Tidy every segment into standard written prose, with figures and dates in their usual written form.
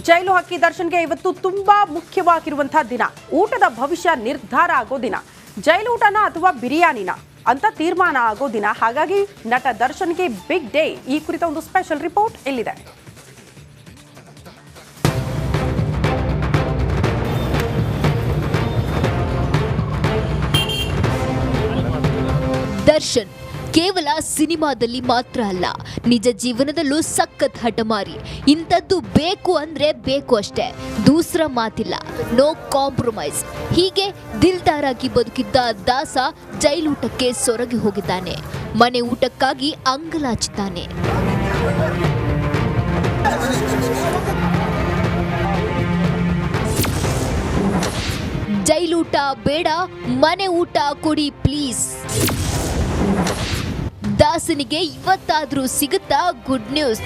ಜೈಲು ಹಕ್ಕಿ ದರ್ಶನ್ಗೆ ಇವತ್ತು ತುಂಬಾ ಮುಖ್ಯವಾಗಿರುವಂತಹ ದಿನ. ಊಟದ ಭವಿಷ್ಯ ನಿರ್ಧಾರ ಆಗೋ ದಿನ. ಜೈಲು ಊಟನ ಅಥವಾ ಬಿರಿಯಾನಿನ ಅಂತ ತೀರ್ಮಾನ ಆಗೋ ದಿನ. ಹಾಗಾಗಿ ನಟ ದರ್ಶನ್ಗೆ ಬಿಗ್ ಡೇ. ಈ ಕುರಿತ ಒಂದು ಸ್ಪೆಷಲ್ ರಿಪೋರ್ಟ್ ಇಲ್ಲಿದೆ. ದರ್ಶನ್ ಕೇವಲ ಸಿನಿಮಾದಲ್ಲಿ ಮಾತ್ರ ಅಲ್ಲ, ನಿಜ ಜೀವನದಲ್ಲೂ ಸಖತ್ ಹಠಮಾರಿ. ಇಂಥದ್ದು ಬೇಕು ಅಂದ್ರೆ ಬೇಕು ಅಷ್ಟೇ, ದೂಸರ ಮಾತಿಲ್ಲ, ನೋ ಕಾಂಪ್ರಮೈಸ್. ಹೀಗೆ ದಿಲ್ದಾರಾಗಿ ಬದುಕಿದ್ದ ದಾಸ ಜೈಲೂಟಕ್ಕೆ ಸೊರಗಿ ಹೋಗಿದ್ದಾನೆ. ಮನೆ ಊಟಕ್ಕಾಗಿ ಅಂಗಲಾಚಿದ್ದಾನೆ. ಜೈಲೂಟ ಬೇಡ, ಮನೆ ಊಟ ಕೊಡಿ ಪ್ಲೀಸ್. ದಾಸನಿಗೆ ಇವತ್ತಾದ್ರೂ ಸಿಗುತ್ತಾ ಗುಡ್ ನ್ಯೂಸ್.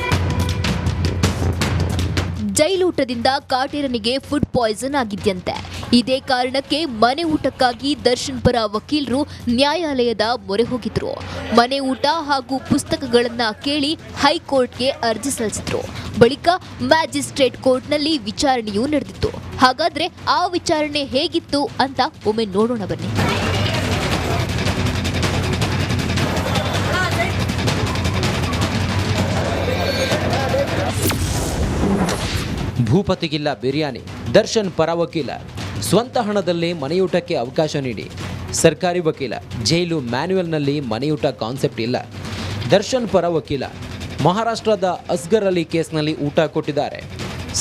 ಜೈಲೂಟದಿಂದ ಕಾಟೇರನಿಗೆ ಫುಡ್ ಪಾಯ್ಸನ್ ಆಗಿದ್ಯಂತೆ. ಇದೇ ಕಾರಣಕ್ಕೆ ಮನೆ ಊಟಕ್ಕಾಗಿ ದರ್ಶನ್ ಪರ ವಕೀಲರು ನ್ಯಾಯಾಲಯದ ಮೊರೆ ಹೋಗಿದ್ರು. ಮನೆ ಊಟ ಹಾಗೂ ಪುಸ್ತಕಗಳನ್ನ ಕೇಳಿ ಹೈಕೋರ್ಟ್ಗೆ ಅರ್ಜಿ ಸಲ್ಲಿಸಿದ್ರು. ಬಳಿಕ ಮ್ಯಾಜಿಸ್ಟ್ರೇಟ್ ಕೋರ್ಟ್ನಲ್ಲಿ ವಿಚಾರಣೆಯೂ ನಡೆದಿತ್ತು. ಹಾಗಾದ್ರೆ ಆ ವಿಚಾರಣೆ ಹೇಗಿತ್ತು ಅಂತ ಒಮ್ಮೆ ನೋಡೋಣ ಬನ್ನಿ. ಭೂಪತಿಗಿಲ್ಲ ಬಿರಿಯಾನಿ. ದರ್ಶನ್ ಪರ ವಕೀಲ ಸ್ವಂತ ಹಣದಲ್ಲಿ ಮನೆಯೂಟಕ್ಕೆ ಅವಕಾಶ ನೀಡಿ. ಸರ್ಕಾರಿ ವಕೀಲ ಜೈಲು ಮ್ಯಾನ್ಯುಯಲ್ನಲ್ಲಿ ಮನೆಯೂಟ ಕಾನ್ಸೆಪ್ಟ್ ಇಲ್ಲ. ದರ್ಶನ್ ಪರ ವಕೀಲ ಮಹಾರಾಷ್ಟ್ರದ ಅಸ್ಗರ್ ಅಲಿ ಕೇಸ್ನಲ್ಲಿ ಊಟ ಕೊಟ್ಟಿದ್ದಾರೆ.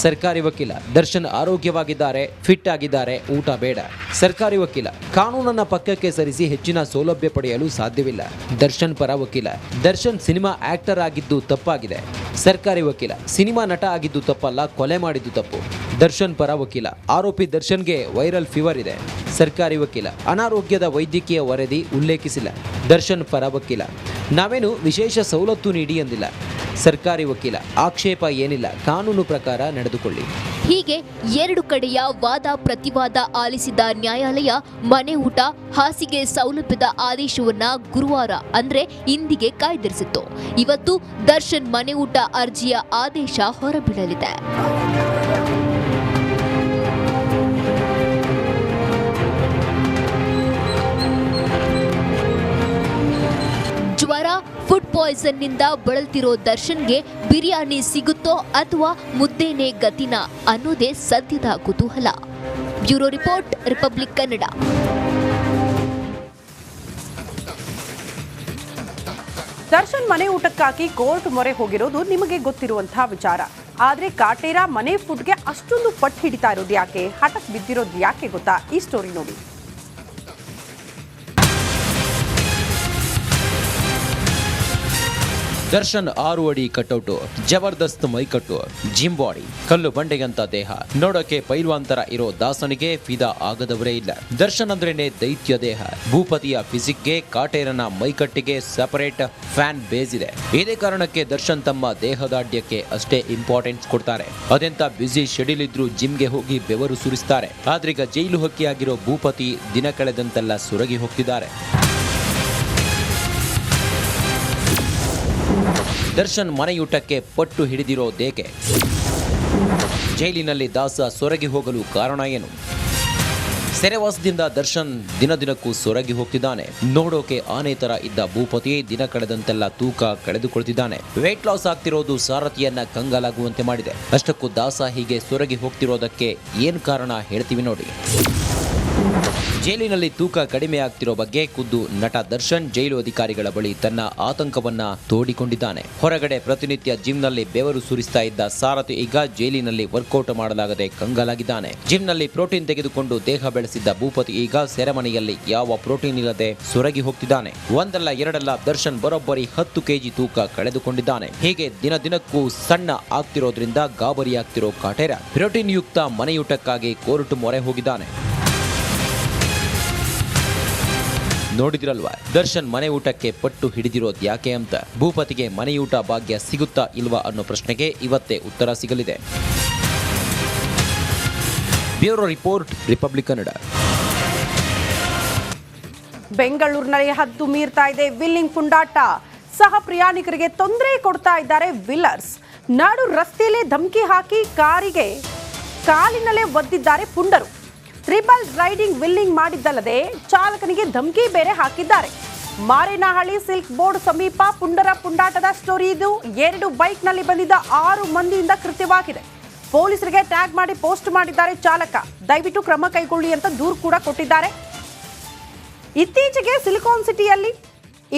ಸರ್ಕಾರಿ ವಕೀಲ ದರ್ಶನ್ ಆರೋಗ್ಯವಾಗಿದ್ದಾರೆ, ಫಿಟ್ ಆಗಿದ್ದಾರೆ, ಊಟ ಬೇಡ. ಸರ್ಕಾರಿ ವಕೀಲ ಕಾನೂನನ್ನ ಪಕ್ಕಕ್ಕೆ ಸರಿಸಿ ಹೆಚ್ಚಿನ ಸೌಲಭ್ಯ ಪಡೆಯಲು ಸಾಧ್ಯವಿಲ್ಲ. ದರ್ಶನ್ ಪರ ವಕೀಲ ದರ್ಶನ್ ಸಿನಿಮಾ ಆಕ್ಟರ್ ಆಗಿದ್ದು ತಪ್ಪಾಗಿದೆ. ಸರ್ಕಾರಿ ವಕೀಲ ಸಿನಿಮಾ ನಟ ಆಗಿದ್ದು ತಪ್ಪಲ್ಲ, ಕೊಲೆ ಮಾಡಿದ್ದು ತಪ್ಪು. ದರ್ಶನ್ ಪರ ವಕೀಲ ಆರೋಪಿ ದರ್ಶನ್ಗೆ ವೈರಲ್ ಫೀವರ್ ಇದೆ. ಸರ್ಕಾರಿ ವಕೀಲ ಅನಾರೋಗ್ಯದ ವೈದ್ಯಕೀಯ ವರದಿ ಉಲ್ಲೇಖಿಸಿಲ್ಲ. ದರ್ಶನ್ ಪರ ವಕೀಲ ನಾವೇನು ವಿಶೇಷ ಸವಲತ್ತು ನೀಡಿ ಎಂದಿಲ್ಲ. ಸರ್ಕಾರಿ ವಕೀಲ ಆಕ್ಷೇಪ ಏನಿಲ್ಲ, ಕಾನೂನು ಪ್ರಕಾರ ನಡೆದುಕೊಳ್ಳಿ. ಹೀಗೆ ಎರಡು ಕಡೆಯ ವಾದ ಪ್ರತಿವಾದ ಆಲಿಸಿದ ನ್ಯಾಯಾಲಯ ಮನೆ ಊಟ ಹಾಸಿಗೆ ಸೌಲಭ್ಯದ ಆದೇಶವನ್ನ ಗುರುವಾರ ಅಂದ್ರೆ ಇಂದಿಗೆ ಕಾಯ್ದಿರಿಸಿತ್ತು. ಇವತ್ತು ದರ್ಶನ್ ಮನೆ ಊಟ ಅರ್ಜಿಯ ಆದೇಶ ಹೊರಬೀಳಲಿದೆ. ಜ್ವರ, ಫುಡ್ ಪಾಯ್ಸನ್ ನಿಂದ ಬಳಲ್ತಿರೋ ದರ್ಶನ್ಗೆ ಬಿರಿಯಾನಿ ಸಿಗುತ್ತೋ ಅಥವಾ ಮುದ್ದೇನೆ ಗತಿನ ಅನ್ನೋದೇ ಸದ್ಯದ ಕುತೂಹಲ. Bureau report, republic Kannada. Darshan ಮನೆ ಊಟಕ್ಕಾಗಿ ಕೋರ್ಟ್ ಮೊರೆ ಹೋಗಿರೋದು ನಿಮಗೆ ಗೊತ್ತಿರುವಂತಹ ವಿಚಾರ. ಆದ್ರೆ ಕಾಟೇರ ಮನೆ ಫುಡ್ಗೆ ಅಷ್ಟೊಂದು ಪಟ್ಟು ಹಿಡಿತಾ ಇರೋದು ಯಾಕೆ, ಹಠಕ್ ಬಿದ್ದಿರೋದು ಯಾಕೆ ಗೊತ್ತಾ? ಈ ಸ್ಟೋರಿ ನೋಡಿ. ದರ್ಶನ್ 6 ಅಡಿ ಕಟ್ಔಟು, ಜಬರ್ದಸ್ತ್ ಮೈಕಟ್ಟು, ಜಿಮ್ ಬಾಡಿ, ಕಲ್ಲು ಬಂಡೆಯಂತ ದೇಹ, ನೋಡೋಕೆ ಪೈಲ್ವಾನ್ ತರ ಇರೋ ದಾಸನಿಗೆ ಫಿದಾ ಆಗದವರೇ ಇಲ್ಲ. ದರ್ಶನ್ ಅಂದ್ರೇನೆ ದೈತ್ಯ ದೇಹ. ಭೂಪತಿಯ ಫಿಸಿಕ್ಗೆ, ಕಾಟೇರನ ಮೈಕಟ್ಟಿಗೆ ಸಪರೇಟ್ ಫ್ಯಾನ್ ಬೇಸ್ ಇದೆ. ಇದೇ ಕಾರಣಕ್ಕೆ ದರ್ಶನ್ ತಮ್ಮ ದೇಹದಾಢ್ಯಕ್ಕೆ ಅಷ್ಟೇ ಇಂಪಾರ್ಟೆನ್ಸ್ ಕೊಡ್ತಾರೆ. ಅದೆಂತ ಬ್ಯುಸಿ ಶೆಡ್ಯೂಲ್ ಇದ್ರೂ ಜಿಮ್ಗೆ ಹೋಗಿ ಬೆವರು ಸುರಿಸ್ತಾರೆ. ಆದ್ರೀಗ ಜೈಲು ಹಕ್ಕಿಯಾಗಿರೋ ಭೂಪತಿ ದಿನ ಕಳೆದಂತೆಲ್ಲ ಸೊರಗಿ ಹೋಗ್ತಿದ್ದಾರೆ. ದರ್ಶನ್ ಮನೆಯೂಟಕ್ಕೆ ಪಟ್ಟು ಹಿಡಿದಿರೋದೇಕೆ? ಜೈಲಿನಲ್ಲಿ ದಾಸ ಸೊರಗಿ ಹೋಗಲು ಕಾರಣ ಏನು? ಸೆರೆವಾಸದಿಂದ ದರ್ಶನ್ ದಿನದಿನಕ್ಕೂ ಸೊರಗಿ ಹೋಗ್ತಿದ್ದಾನೆ. ನೋಡೋಕೆ ಆನೆ ತರ ಇದ್ದ ಭೂಪತಿ ದಿನ ಕಳೆದಂತೆಲ್ಲ ತೂಕ ಕಳೆದುಕೊಳ್ತಿದ್ದಾನೆ. ವೇಟ್ ಲಾಸ್ ಆಗ್ತಿರೋದು ಸಾರಥಿಯನ್ನ ಕಂಗಾಲಾಗುವಂತೆ ಮಾಡಿದೆ. ಅಷ್ಟಕ್ಕೂ ದಾಸ ಹೀಗೆ ಸೊರಗಿ ಹೋಗ್ತಿರೋದಕ್ಕೆ ಏನ್ ಕಾರಣ ಹೇಳ್ತೀವಿ ನೋಡಿ. ಜೈಲಿನಲ್ಲಿ ತೂಕ ಕಡಿಮೆ ಆಗ್ತಿರೋ ಬಗ್ಗೆ ಖುದ್ದು ನಟ ದರ್ಶನ್ ಜೈಲು ಅಧಿಕಾರಿಗಳ ಬಳಿ ತನ್ನ ಆತಂಕವನ್ನ ತೋಡಿಕೊಂಡಿದ್ದಾನೆ. ಹೊರಗಡೆ ಪ್ರತಿನಿತ್ಯ ಜಿಮ್ನಲ್ಲಿ ಬೆವರು ಸುರಿಸ್ತಾ ಇದ್ದ ಸಾರಥಿ ಈಗ ಜೈಲಿನಲ್ಲಿ ವರ್ಕೌಟ್ ಮಾಡಲಾಗದೆ ಕಂಗಾಲಾಗಿದ್ದಾನೆ. ಜಿಮ್ನಲ್ಲಿ ಪ್ರೋಟೀನ್ ತೆಗೆದುಕೊಂಡು ದೇಹ ಬೆಳೆಸಿದ್ದ ಭೂಪತಿ ಈಗ ಸೆರೆಮನೆಯಲ್ಲಿ ಯಾವ ಪ್ರೋಟೀನ್ ಇಲ್ಲದೆ ಸೊರಗಿ ಹೋಗ್ತಿದ್ದಾನೆ. ಒಂದಲ್ಲ ಎರಡಲ್ಲ ದರ್ಶನ್ ಬರೋಬ್ಬರಿ 10 ಕೆಜಿ ತೂಕ ಕಳೆದುಕೊಂಡಿದ್ದಾನೆ. ಹೀಗೆ ದಿನ ದಿನಕ್ಕೂ ಸಣ್ಣ ಆಗ್ತಿರೋದ್ರಿಂದ ಗಾಬರಿಯಾಗ್ತಿರೋ ಕಾಟೇರ ಪ್ರೋಟೀನ್ ಯುಕ್ತ ಮನೆಯೂಟಕ್ಕಾಗಿ ಕೋರ್ಟ್ ಮೊರೆ ಹೋಗಿದ್ದಾನೆ. ನೋಡಿದಿರಲ್ವಾ ದರ್ಶನ್ ಮನೆ ಊಟಕ್ಕೆ ಪಟ್ಟು ಹಿಡಿದಿರೋದು ಯಾಕೆ ಅಂತ. ಭೂಪತಿಗೆ ಮನೆಯೂಟ ಭಾಗ್ಯ ಸಿಗುತ್ತಾ ಇಲ್ವಾ ಅನ್ನೋ ಪ್ರಶ್ನೆಗೆ ಇವತ್ತೇ ಉತ್ತರ ಸಿಗಲಿದೆ. Bureau report, republic Kannada. ಬೆಂಗಳೂರಿನಲ್ಲಿ ಹದ್ದು ಮೀರ್ತಾ ಇದೆ ವಿಲ್ಲಿಂಗ್ ಪುಂಡಾಟ. ಸಹ ಪ್ರಯಾಣಿಕರಿಗೆ ತೊಂದರೆ ಕೊಡ್ತಾ ಇದ್ದಾರೆ ವಿಲ್ಲರ್ಸ್. ನಾಡು ರಸ್ತೆಯಲ್ಲೇ ಧಮಕಿ ಹಾಕಿ ಕಾರಿಗೆ ಕಾಲಿನಲ್ಲೇ ಒದ್ದಿದ್ದಾರೆ ಪುಂಡರು. ಟ್ರಿಬಲ್ ರೈಡಿಂಗ್ ವಿಲ್ಲಿಂಗ್ ಮಾಡಿದ್ದಲ್ಲದೆ ಚಾಲಕನಿಗೆ ಧಮಕಿ ಬೇರೆ ಹಾಕಿದ್ದಾರೆ. ಮಾರೇನಹಳ್ಳಿ ಸಿಲ್ಕ್ ಬೋರ್ಡ್ ಸಮೀಪ ಪುಂಡರ ಪುಂಡಾಟದ ಸ್ಟೋರಿ ಇದು. 2 ಬೈಕ್ನಲ್ಲಿ ಬಂದಿದ್ದ 6 ಮಂದಿಯಿಂದ ಕೃತ್ಯವಾಗಿದೆ. ಪೊಲೀಸರಿಗೆ ಟ್ಯಾಗ್ ಮಾಡಿ ಪೋಸ್ಟ್ ಮಾಡಿದ್ದಾರೆ ಚಾಲಕ. ದಯವಿಟ್ಟು ಕ್ರಮ ಕೈಗೊಳ್ಳಿ ಅಂತ ದೂರು ಕೂಡ ಕೊಟ್ಟಿದ್ದಾರೆ. ಇತ್ತೀಚೆಗೆ ಸಿಲಿಕಾನ್ ಸಿಟಿಯಲ್ಲಿ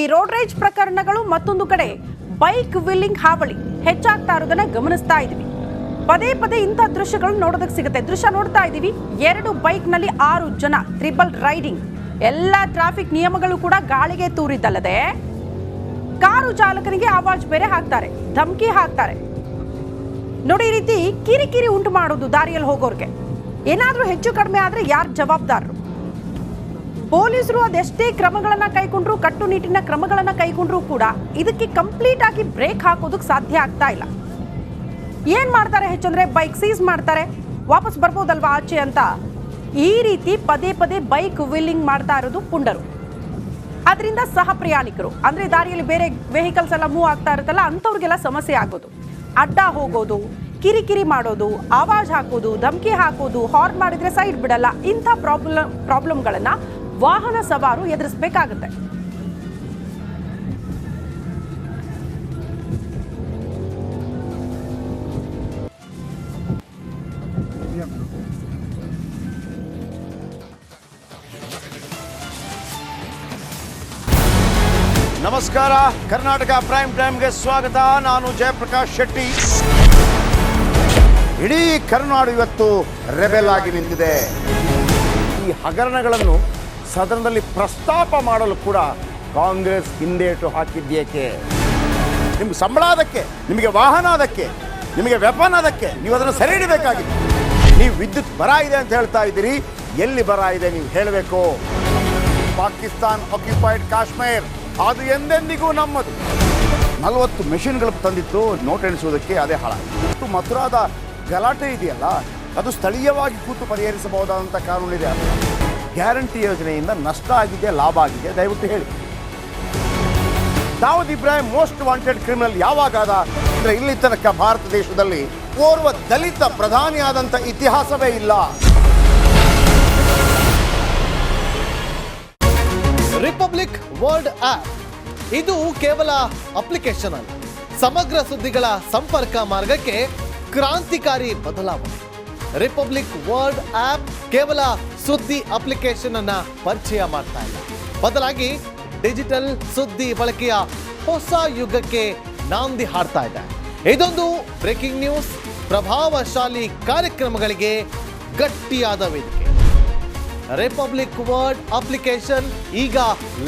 ಈ ರೋಡ್ ರೇಜ್ ಪ್ರಕರಣಗಳು, ಮತ್ತೊಂದು ಕಡೆ ಬೈಕ್ ವಿಲ್ಲಿಂಗ್ ಹಾವಳಿ ಹೆಚ್ಚಾಗ್ತಾ ಇರೋದನ್ನ ಗಮನಿಸ್ತಾ ಇದೀವಿ. ಪದೇ ಪದೇ ಇಂಥ ದೃಶ್ಯಗಳು ನೋಡೋದಕ್ಕೆ ಸಿಗುತ್ತೆ. ದೃಶ್ಯ ನೋಡ್ತಾ ಇದ್ದೀವಿ. 2 ಬೈಕ್ನಲ್ಲಿ 6 ಜನ ಟ್ರಿಬಲ್ ರೈಡಿಂಗ್. ಎಲ್ಲ ಟ್ರಾಫಿಕ್ ನಿಯಮಗಳು ಕೂಡ ಗಾಳಿಗೆ ತೂರಿದ್ದಲ್ಲದೆ ಕಾರು ಚಾಲಕನಿಗೆ ಆವಾಜ್ ಬೇರೆ ಹಾಕ್ತಾರೆ, ಧಮಕಿ ಹಾಕ್ತಾರೆ. ನೋಡಿ, ಈ ರೀತಿ ಕಿರಿಕಿರಿ ಉಂಟು ಮಾಡೋದು ದಾರಿಯಲ್ಲಿ ಹೋಗೋರ್ಗೆ. ಏನಾದ್ರೂ ಹೆಚ್ಚು ಕಡಿಮೆ ಆದ್ರೆ ಯಾರು ಜವಾಬ್ದಾರರು? ಪೊಲೀಸರು ಅದೆಷ್ಟೇ ಕ್ರಮಗಳನ್ನ ಕೈಗೊಂಡ್ರು, ಕಟ್ಟುನಿಟ್ಟಿನ ಕ್ರಮಗಳನ್ನ ಕೈಗೊಂಡ್ರು ಕೂಡ ಇದಕ್ಕೆ ಕಂಪ್ಲೀಟ್ ಆಗಿ ಬ್ರೇಕ್ ಹಾಕೋದಕ್ಕೆ ಸಾಧ್ಯ ಆಗ್ತಾ ಇಲ್ಲ. ಏನ್ ಮಾಡ್ತಾರೆ ಹೆಚ್ಚಂದ್ರೆ ಬೈಕ್ ಸೀಸ್ ಮಾಡ್ತಾರೆ, ವಾಪಸ್ ಬರ್ಬೋದಲ್ವಾ ಆಚೆ ಅಂತ ಈ ರೀತಿ ಪದೇ ಪದೇ ಬೈಕ್ ವಿಲ್ಲಿಂಗ್ ಮಾಡ್ತಾ ಇರೋದು ಪುಂಡರು. ಅದರಿಂದ ಸಹ ಪ್ರಯಾಣಿಕರು ಅಂದ್ರೆ ದಾರಿಯಲ್ಲಿ ಬೇರೆ ವೆಹಿಕಲ್ಸ್ ಎಲ್ಲ ಮೂವ್ ಆಗ್ತಾ ಇರುತ್ತಲ್ಲ, ಅಂಥವ್ರಿಗೆಲ್ಲ ಸಮಸ್ಯೆ ಆಗೋದು. ಅಡ್ಡ ಹೋಗೋದು, ಕಿರಿಕಿರಿ ಮಾಡೋದು, ಆವಾಜ್ ಹಾಕೋದು, ಧಮಕಿ ಹಾಕೋದು, ಹಾರ್ನ್ ಮಾಡಿದ್ರೆ ಸೈಡ್ ಬಿಡಲ್ಲ. ಇಂಥ ಪ್ರಾಬ್ಲಮ್ಗಳನ್ನ ವಾಹನ ಸವಾರು ಎದುರಿಸಬೇಕಾಗುತ್ತೆ. ನಮಸ್ಕಾರ, ಕರ್ನಾಟಕ ಪ್ರೈಮ್ ಟೈಮ್ಗೆ ಸ್ವಾಗತ. ನಾನು ಜಯಪ್ರಕಾಶ್ ಶೆಟ್ಟಿ. ಇಡೀ ಕರ್ನಾಡು ಇವತ್ತು ರೆಬೆಲ್ ಆಗಿ ನಿಂತಿದೆ. ಈ ಹಗರಣಗಳನ್ನು ಸದನದಲ್ಲಿ ಪ್ರಸ್ತಾಪ ಮಾಡಲು ಕೂಡ ಕಾಂಗ್ರೆಸ್ ಹಿಂದೇಟು ಹಾಕಿದ್ದೇಕೆ? ನಿಮ್ಗೆ ಸಂಬಳ ಅದಕ್ಕೆ, ನಿಮಗೆ ವಾಹನ ಅದಕ್ಕೆ, ನಿಮಗೆ ವೆಪನ್ ಅದಕ್ಕೆ, ನೀವು ಅದನ್ನು ಸೆರೆ ಹಿಡಿಬೇಕಾಗಿತ್ತು. ನೀವು ವಿದ್ಯುತ್ ಬರ ಇದೆ ಅಂತ ಹೇಳ್ತಾ ಇದ್ದೀರಿ, ಎಲ್ಲಿ ಬರ ಇದೆ ನೀವು ಹೇಳಬೇಕು. ಪಾಕಿಸ್ತಾನ್ ಆಕ್ಯುಪೈಡ್ ಕಾಶ್ಮೀರ್ ಅದು ಎಂದೆಂದಿಗೂ ನಮ್ಮದು. 40 ಮೆಷಿನ್ಗಳು ತಂದಿತ್ತು ನೋಟ್ ಎಣಿಸುವುದಕ್ಕೆ, ಅದೇ ಹಾಳಾಯಿತು. ಮಥುರಾದ ಗಲಾಟೆ ಇದೆಯಲ್ಲ, ಅದು ಸ್ಥಳೀಯವಾಗಿ ಕೂತು ಪರಿಹರಿಸಬಹುದಾದಂಥ ಕಾನೂನಿದೆ. ಗ್ಯಾರಂಟಿ ಯೋಜನೆಯಿಂದ ನಷ್ಟ ಆಗಿದೆ, ಲಾಭ ಆಗಿದೆ, ದಯವಿಟ್ಟು ಹೇಳಿ. Dawood Ibrahim most wanted criminal ಯಾವಾಗಾದ ಅಂದರೆ ಇಲ್ಲಿ ತನಕ ಭಾರತ ದೇಶದಲ್ಲಿ ಓರ್ವ ದಲಿತ ಪ್ರಧಾನಿಯಾದಂಥ ಇತಿಹಾಸವೇ ಇಲ್ಲ. ರಿಪಬ್ಲಿಕ್ ವರ್ಲ್ಡ್ ಆಪ್ ಇದು ಕೇವಲ ಅಪ್ಲಿಕೇಶನ್ ಅಲ್ಲ, ಸಮಗ್ರ ಸುದ್ದಿಗಳ ಸಂಪರ್ಕ ಮಾರ್ಗಕ್ಕೆ ಕ್ರಾಂತಿಕಾರಿ ಬದಲಾವಣೆ. ರಿಪಬ್ಲಿಕ್ ವರ್ಲ್ಡ್ ಆಪ್ ಕೇವಲ ಸುದ್ದಿ ಅಪ್ಲಿಕೇಶನ್ ಅನ್ನ ಪರಿಚಯ ಮಾಡ್ತಾ ಇಲ್ಲ, ಬದಲಾಗಿ ಡಿಜಿಟಲ್ ಸುದ್ದಿ ಬಳಕೆಯ ಹೊಸ ಯುಗಕ್ಕೆ ನಾಂದಿ ಹಾಡ್ತಾ ಇದೆ. ಇದೊಂದು ಬ್ರೇಕಿಂಗ್ ನ್ಯೂಸ್, ಪ್ರಭಾವಶಾಲಿ ಕಾರ್ಯಕ್ರಮಗಳಿಗೆ ಗಟ್ಟಿಯಾದ ವೇದಿಕೆ. ರಿಪಬ್ಲಿಕ್ ವರ್ಲ್ಡ್ ಅಪ್ಲಿಕೇಶನ್ ಈಗ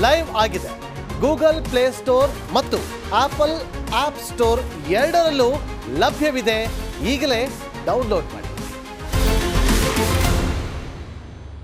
ಲೈವ್ ಆಗಿದೆ. ಗೂಗಲ್ ಪ್ಲೇ ಸ್ಟೋರ್ ಮತ್ತು ಆಪಲ್ ಆಪ್ ಸ್ಟೋರ್ ಎರಡರಲ್ಲೂ ಲಭ್ಯವಿದೆ. ಈಗಲೇ ಡೌನ್ಲೋಡ್ ಮಾಡಿ.